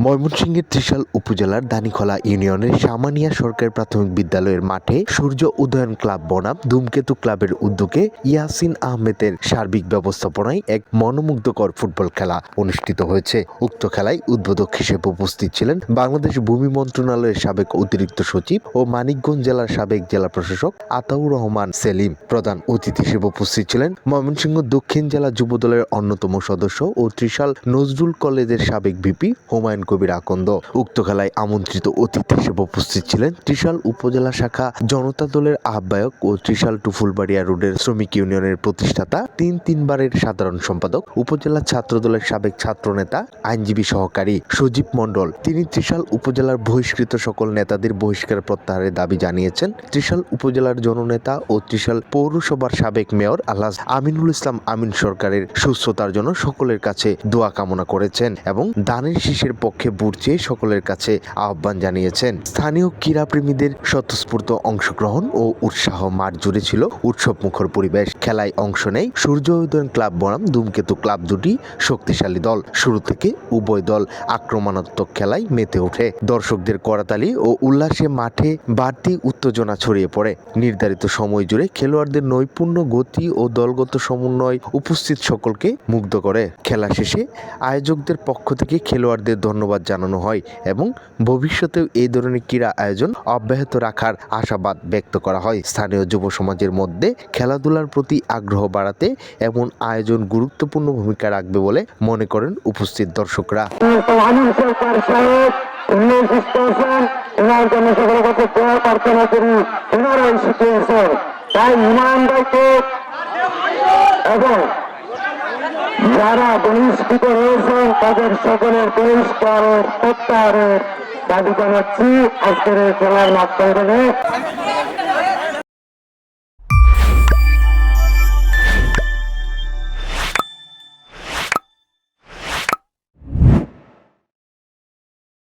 ময়মনসিংহের ত্রিশাল উপজেলার দানিখলা ইউনিয়নের সামানিয়া সরকারি প্রাথমিক বিদ্যালয়ের মাঠে সূর্য উদয়ন ক্লাব বনাম ধূমকেতু ক্লাবের উদ্যোগে ইয়াসিন আহমেদের সার্বিক ব্যবস্থাপনায় এক মনোমুগ্ধকর ফুটবল খেলা অনুষ্ঠিত হয়েছে। উক্ত খেলায় উদ্বোধক হিসেবে উপস্থিত ছিলেন বাংলাদেশ ভূমি মন্ত্রণালয়ের সাবেক অতিরিক্ত সচিব ও মানিকগঞ্জ জেলার সাবেক জেলা প্রশাসক আতাউর রহমান সেলিম। প্রধান অতিথি হিসেবে উপস্থিত ছিলেন ময়মনসিংহ দক্ষিণ জেলা যুবদলের অন্যতম সদস্য ও ত্রিশাল নজরুল কলেজের সাবেক ভিপি হুমায়ুন কবির আকন্দ। উক্ত খেলায় আমন্ত্রিত অতিথি হিসেবে উপস্থিত ছিলেন ত্রিশাল উপজেলা শাখা জনতা দলের আহ্বায়ক ও ত্রিশাল টু ফুলবাড়িয়া রোডের শ্রমিক ইউনিয়নের প্রতিষ্ঠাতা তিনবারের সাধারণ সম্পাদক, উপজেলা ছাত্র দলের সাবেক ছাত্র নেতা, আইনজীবী সহকারী সজীব মণ্ডল। তিনি ত্রিশাল উপজেলার বহিষ্কৃত সকল নেতাদের বহিষ্কার প্রত্যাহারের দাবি জানিয়েছেন। ত্রিশাল উপজেলার জননেতা ও ত্রিশাল পৌরসভার সাবেক মেয়র আলহাজ আমিনুল ইসলাম আমিন সরকারের সুস্থতার জন্য সকলের কাছে দোয়া কামনা করেছেন এবং দানের শীষের পক্ষে ভোট চেয়ে সকলের কাছে আহ্বান জানিয়েছেন। স্থানীয় ক্রীড়াপ্রেমীদের স্বতঃস্ফূর্ত অংশগ্রহণ ও উৎসাহ মাঠ জুড়ে ছিল উৎসব মুখর পরিবেশ। খেলায় অংশ নেয় সূর্য উদয়ন ক্লাব বনাম ধূমকেতু ক্লাব, দুটি শক্তিশালী দল। শুরু থেকে উভয় দল আক্রমণাত্মক খেলায় মেতে ওঠে। দর্শকদের করতালি ও উল্লাসে মাঠে বাড়তি উত্তেজনা ছড়িয়ে পড়ে। নির্ধারিত সময় জুড়ে খেলোয়াড়দের নৈপুণ্য, গতি ও দলগত সমন্বয় উপস্থিত সকলকে মুগ্ধ করে। খেলা শেষে আয়োজকদের পক্ষ থেকে খেলোয়াড়দের ধন্যবাদ জানানো হয় এবং ভবিষ্যতেও এই ধরনের ক্রীড়া আয়োজন অব্যাহত রাখার আশাবাদ ব্যক্ত করা হয়। স্থানীয় যুব সমাজের মধ্যে খেলাধুলার প্রতি আগ্রহ বাড়াতে এমন আয়োজন গুরুত্বপূর্ণ ভূমিকা রাখবে বলে মনে করেন উপস্থিত দর্শকরা। যারা বহিষ্কৃত হয়েছেন তাদের সকলের বহিষ্কারের প্রত্যাহারের দাবি জানাচ্ছি আজকের খেলার মাধ্যমে।